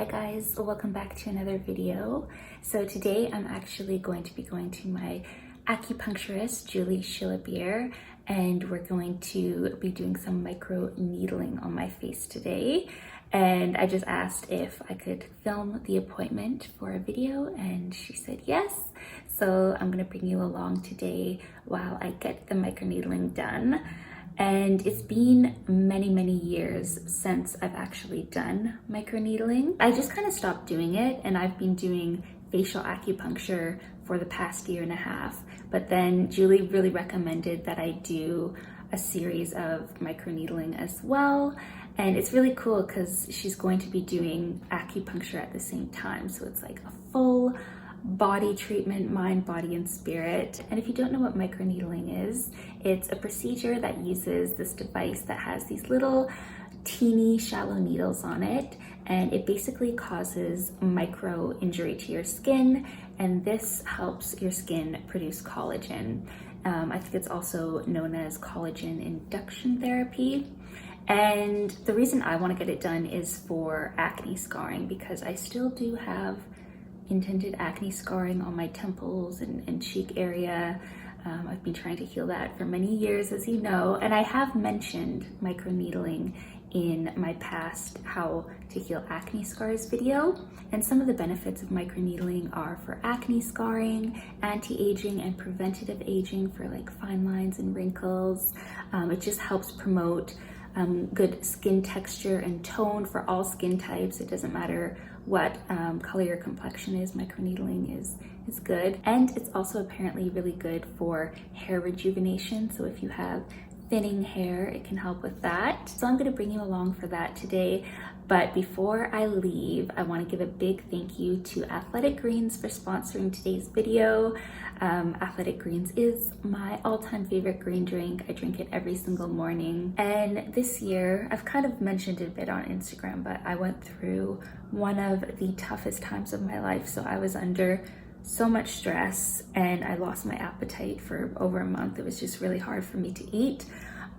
Hi guys, welcome back to another video. So today I'm actually going to be going to my acupuncturist, Julie Schillebeer, and we're going to be doing some micro needling on my face today. And I just asked if I could film the appointment for a video, and she said yes. So I'm gonna bring you along today while I get the microneedling done. And it's been many years since I've actually done microneedling. I just kind of stopped doing it, and I've been doing facial acupuncture for the past year and a half. But then Julie really recommended that I do a series of microneedling as well. And it's really cool because she's going to be doing acupuncture at the same time. So it's like a full body treatment, mind, body, and spirit. And if you don't know what microneedling is, it's a procedure that uses this device that has these little teeny shallow needles on it, and it basically causes micro injury to your skin, and this helps your skin produce collagen. I think it's also known as collagen induction therapy. And the reason I want to get it done is for acne scarring, because I still do have indented acne scarring on my temples and cheek area. I've been trying to heal that for many years, as you know, and I have mentioned microneedling in my past how to heal acne scars video. And some of the benefits of microneedling are for acne scarring, anti-aging, and preventative aging for like fine lines and wrinkles. It just helps promote good skin texture and tone for all skin types. It doesn't matter what color your complexion is, microneedling is good. And it's also apparently really good for hair rejuvenation. So if you have thinning hair, it can help with that. So I'm gonna bring you along for that today. But before I leave, I wanna give a big thank you to Athletic Greens for sponsoring today's video. Athletic Greens is my all-time favorite green drink. I drink it every single morning. And this year, I've kind of mentioned it a bit on Instagram, but I went through one of the toughest times of my life. So I was under so much stress and I lost my appetite for over a month. It was just really hard for me to eat,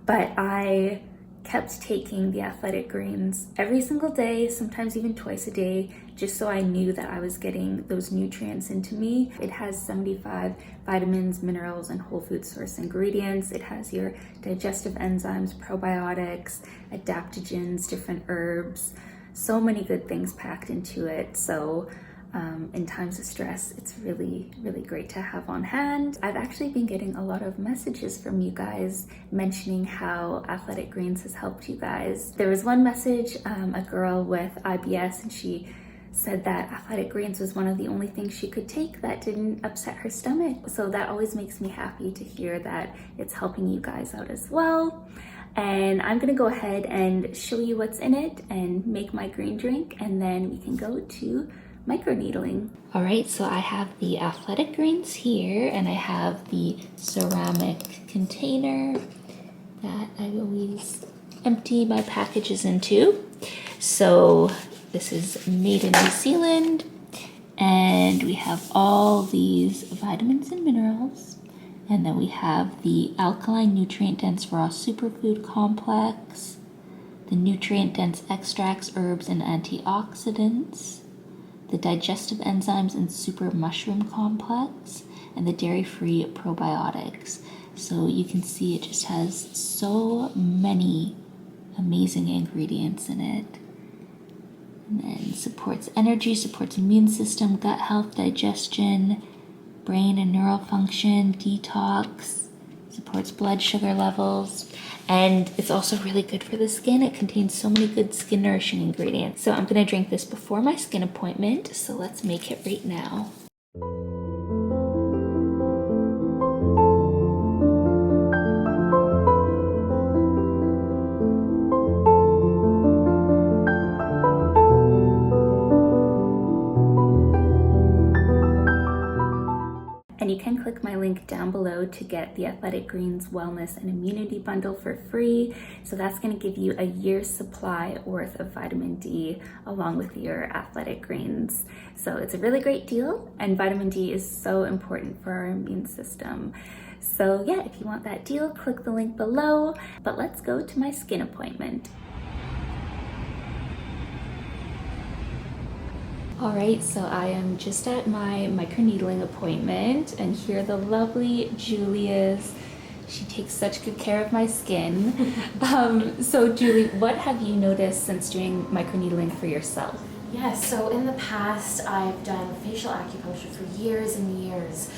but I kept taking the Athletic Greens every single day, sometimes even twice a day, just so I knew that I was getting those nutrients into me. It has 75 vitamins, minerals, and whole food source ingredients. It has your digestive enzymes, probiotics, adaptogens, different herbs, so many good things packed into it. So in times of stress, it's really great to have on hand. I've actually been getting a lot of messages from you guys mentioning how Athletic Greens has helped you guys. There was one message, a girl with IBS, and she said that Athletic Greens was one of the only things she could take that didn't upset her stomach. So that always makes me happy to hear that it's helping you guys out as well. And I'm gonna go ahead and show you what's in it and make my green drink, and then we can go to microneedling. All right, so I have the Athletic Greens here, and I have the ceramic container that I always empty my packages into. So this is made in New Zealand, and we have all these vitamins and minerals, and then we have the alkaline nutrient dense raw superfood complex, the nutrient dense extracts, herbs, and antioxidants, the digestive enzymes and super mushroom complex, and the dairy-free probiotics. So you can see it just has so many amazing ingredients in it. And then supports energy, supports immune system, gut health, digestion, brain and neural function, detox, supports blood sugar levels. And it's also really good for the skin. It contains so many good skin nourishing ingredients. So I'm gonna drink this before my skin appointment. So let's make it right now. And you can click my link down below to get the Athletic Greens Wellness and Immunity Bundle for free. So that's going to give you a year's supply worth of vitamin D along with your Athletic Greens. So it's a really great deal, and vitamin D is so important for our immune system. So yeah, if you want that deal, click the link below. But let's go to my skin appointment. All right, so I am just at my microneedling appointment, and here the lovely Julie is. She takes such good care of my skin. So Julie, what have you noticed since doing microneedling for yourself? Yes, so in the past I've done facial acupuncture for years and years,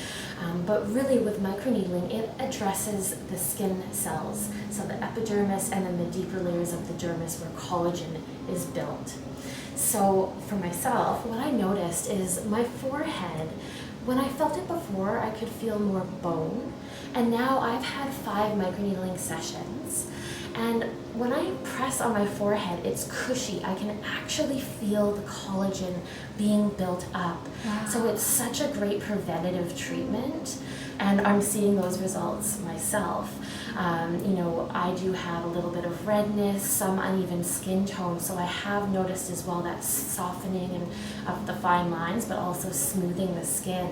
but really with microneedling it addresses the skin cells, so the epidermis and then the deeper layers of the dermis where collagen is built. So for myself, what I noticed is my forehead, when I felt it before I could feel more bone, and now I've had 5 microneedling sessions. And when I press on my forehead, it's cushy. I can actually feel the collagen being built up. Wow. So it's such a great preventative treatment, and I'm seeing those results myself. I do have a little bit of redness, some uneven skin tone, so I have noticed as well that softening of the fine lines, but also smoothing the skin.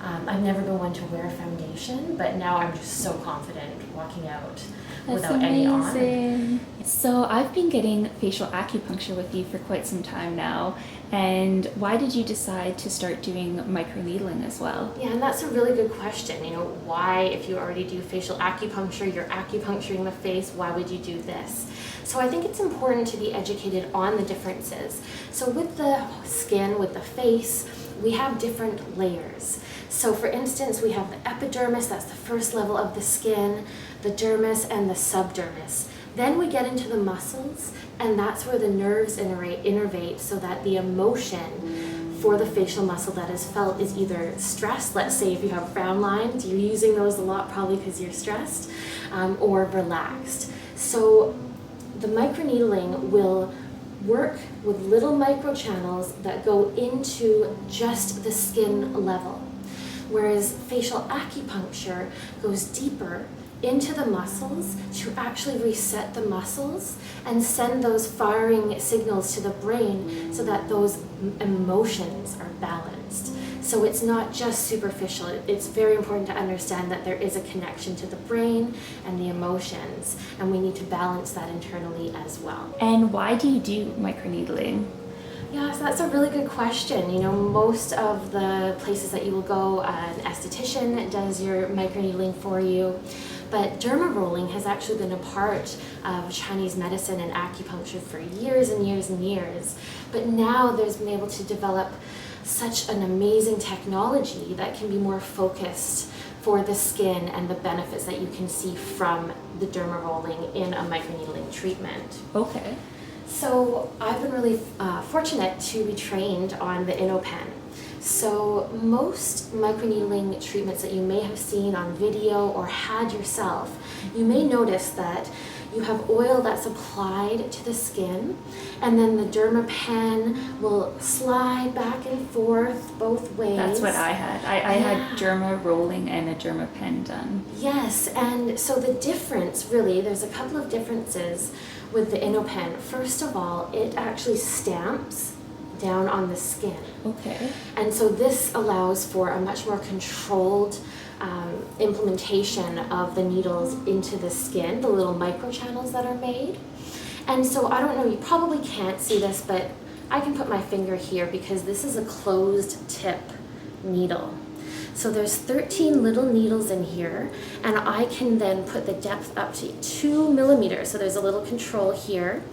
I've never been one to wear foundation, but now I'm just so confident walking out without any on. So I've been getting facial acupuncture with you for quite some time now. And why did you decide to start doing microneedling as well? Yeah, and that's a really good question. Why, if you already do facial acupuncture, you're acupuncturing the face, why would you do this? So I think it's important to be educated on the differences. So with the skin, with the face, we have different layers. So for instance, we have the epidermis, that's the first level of the skin, the dermis, and the subdermis. Then we get into the muscles, and that's where the nerves innervate so that the emotion for the facial muscle that is felt is either stress, let's say if you have frown lines, you're using those a lot probably because you're stressed, or relaxed. So the microneedling will work with little microchannels that go into just the skin level, whereas facial acupuncture goes deeper into the muscles to actually reset the muscles and send those firing signals to the brain so that those emotions are balanced. So it's not just superficial. It's very important to understand that there is a connection to the brain and the emotions, and we need to balance that internally as well. And why do you do microneedling? Yes, that's a really good question. Most of the places that you will go, an esthetician does your microneedling for you. But derma rolling has actually been a part of Chinese medicine and acupuncture for years and years and years. But now there's been able to develop such an amazing technology that can be more focused for the skin and the benefits that you can see from the derma rolling in a microneedling treatment. Okay. So I've been really fortunate to be trained on the InnoPen. So most microneedling treatments that you may have seen on video or had yourself, you may notice that you have oil that's applied to the skin, and then the derma pen will slide back and forth both ways. That's what I had. I had derma rolling and a derma pen done. Yes, and so the difference really, there's a couple of differences with the InnoPen. First of all, it actually stamps down on the skin. Okay. And so this allows for a much more controlled implementation of the needles into the skin, the little microchannels that are made. And so I don't know, you probably can't see this, but I can put my finger here because this is a closed tip needle. So there's 13 little needles in here, and I can then put the depth up to 2 millimeters. So there's a little control here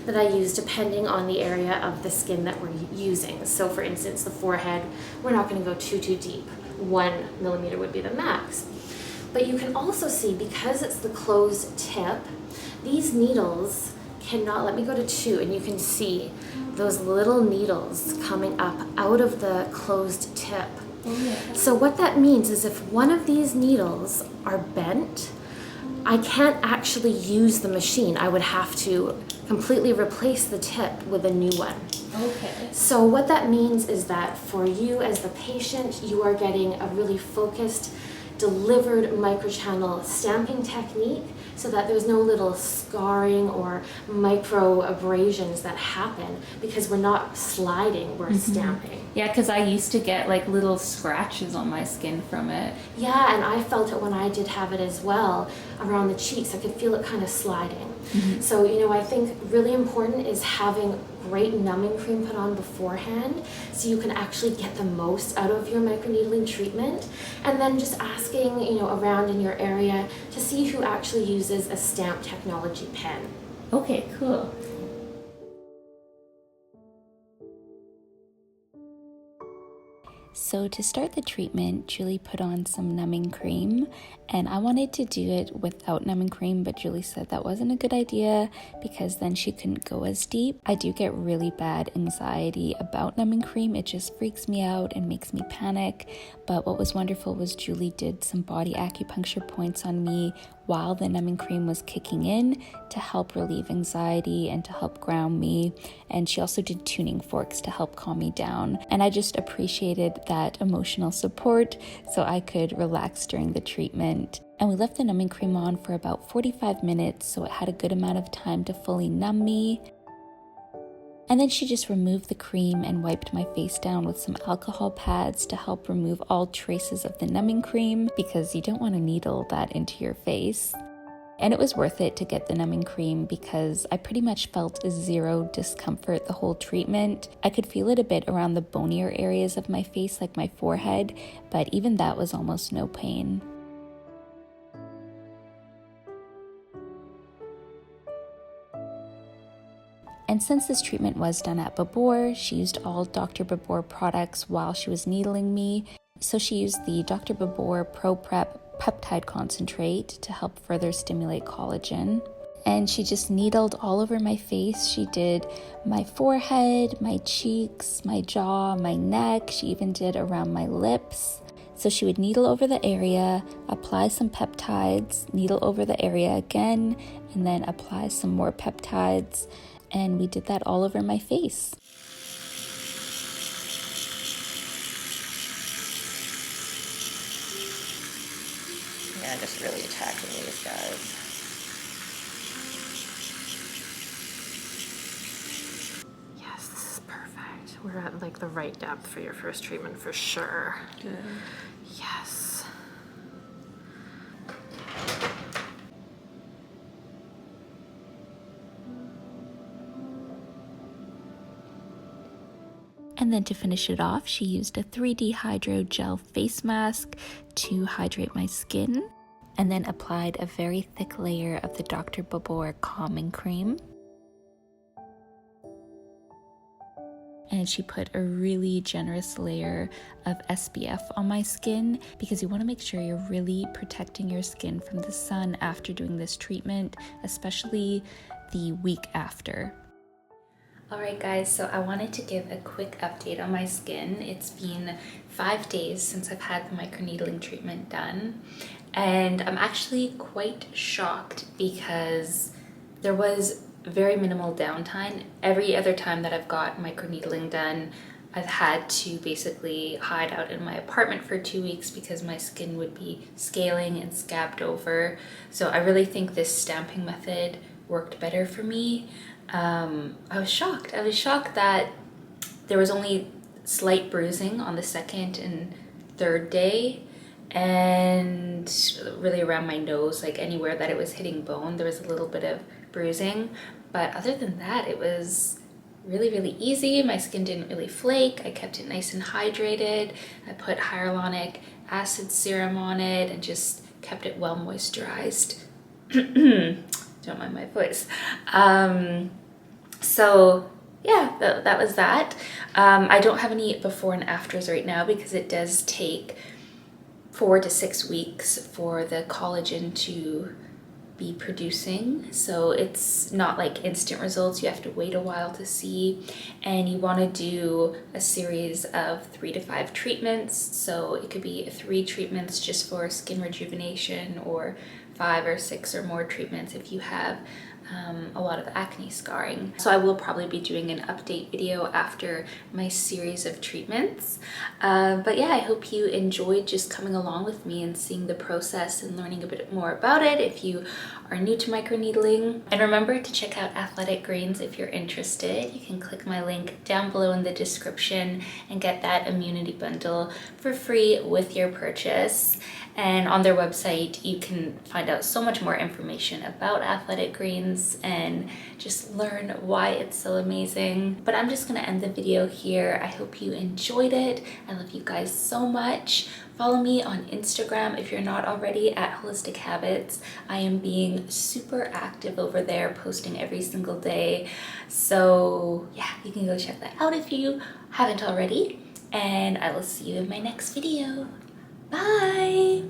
that I use depending on the area of the skin that we're using. So for instance, the forehead, we're not going to go too deep. 1 millimeter would be the max. But you can also see, because it's the closed tip, these needles cannot, let me go to 2, and you can see those little needles coming up out of the closed tip. Oh, yeah. So what that means is if one of these needles are bent, I can't actually use the machine. I would have to completely replace the tip with a new one. Okay. So what that means is that for you as the patient, you are getting a really focused, delivered microchannel stamping technique so that there's no little scarring or micro abrasions that happen because we're not sliding, we're stamping. Yeah, because I used to get like little scratches on my skin from it. Yeah, and I felt it when I did have it as well around the cheeks. I could feel it kind of sliding. So, you know, I think really important is having great numbing cream put on beforehand so you can actually get the most out of your microneedling treatment, and then just asking, you know, around in your area to see who actually uses a stamp technology pen. Okay, cool. So to start the treatment, Julie put on some numbing cream, and I wanted to do it without numbing cream, but Julie said that wasn't a good idea because then she couldn't go as deep. I do get really bad anxiety about numbing cream. It just freaks me out and makes me panic. But what was wonderful was Julie did some body acupuncture points on me while the numbing cream was kicking in to help relieve anxiety and to help ground me. And she also did tuning forks to help calm me down. And I just appreciated that emotional support so I could relax during the treatment. And we left the numbing cream on for about 45 minutes, so it had a good amount of time to fully numb me. And then she just removed the cream and wiped my face down with some alcohol pads to help remove all traces of the numbing cream, because you don't want to needle that into your face. And it was worth it to get the numbing cream because I pretty much felt zero discomfort the whole treatment. I could feel it a bit around the bonier areas of my face, like my forehead, but even that was almost no pain. And since this treatment was done at Babor, she used all Dr. Babor products while she was needling me. So she used the Dr. Babor Pro Prep peptide concentrate to help further stimulate collagen. And she just needled all over my face. She did my forehead, my cheeks, my jaw, my neck. She even did around my lips. So she would needle over the area, apply some peptides, needle over the area again, and then apply some more peptides. And we did that all over my face. Yeah, just really attacking these guys. Yes, this is perfect. We're at like the right depth for your first treatment for sure. Good. Yes. And then to finish it off, she used a 3D Hydro Gel face mask to hydrate my skin, and then applied a very thick layer of the Dr. Babor calming cream. And she put a really generous layer of SPF on my skin because you want to make sure you're really protecting your skin from the sun after doing this treatment, especially the week after. Alright guys, so I wanted to give a quick update on my skin. It's been 5 days since I've had the microneedling treatment done, and I'm actually quite shocked because there was very minimal downtime. Every other time that I've got microneedling done, I've had to basically hide out in my apartment for 2 weeks because my skin would be scaling and scabbed over. So I really think this stamping method worked better for me. I was shocked. I was shocked that there was only slight bruising on the second and third day, and really around my nose, like anywhere that it was hitting bone, there was a little bit of bruising. But other than that, it was really, really easy. My skin didn't really flake. I kept it nice and hydrated. I put hyaluronic acid serum on it and just kept it well moisturized. Don't mind my voice. So yeah, that was that. I don't have any before and afters right now because it does take 4 to 6 weeks for the collagen to be producing. So it's not like instant results. You have to wait a while to see, and you want to do a series of 3 to 5 treatments. So it could be 3 treatments just for skin rejuvenation, or 5 or 6 or more treatments if you have a lot of acne scarring. So I will probably be doing an update video after my series of treatments. But yeah, I hope you enjoyed just coming along with me and seeing the process and learning a bit more about it if you are new to microneedling. And remember to check out Athletic Greens if you're interested. You can click my link down below in the description and get that immunity bundle for free with your purchase. And on their website, you can find out so much more information about Athletic Greens. ingredients and just learn why it's so amazing. But I'm just gonna end the video here. I hope you enjoyed it. I love you guys so much. Follow me on Instagram if you're not already at Holistic Habits. I am being super active over there, posting every single day. So yeah, you can go check that out if you haven't already. And I will see you in my next video. Bye!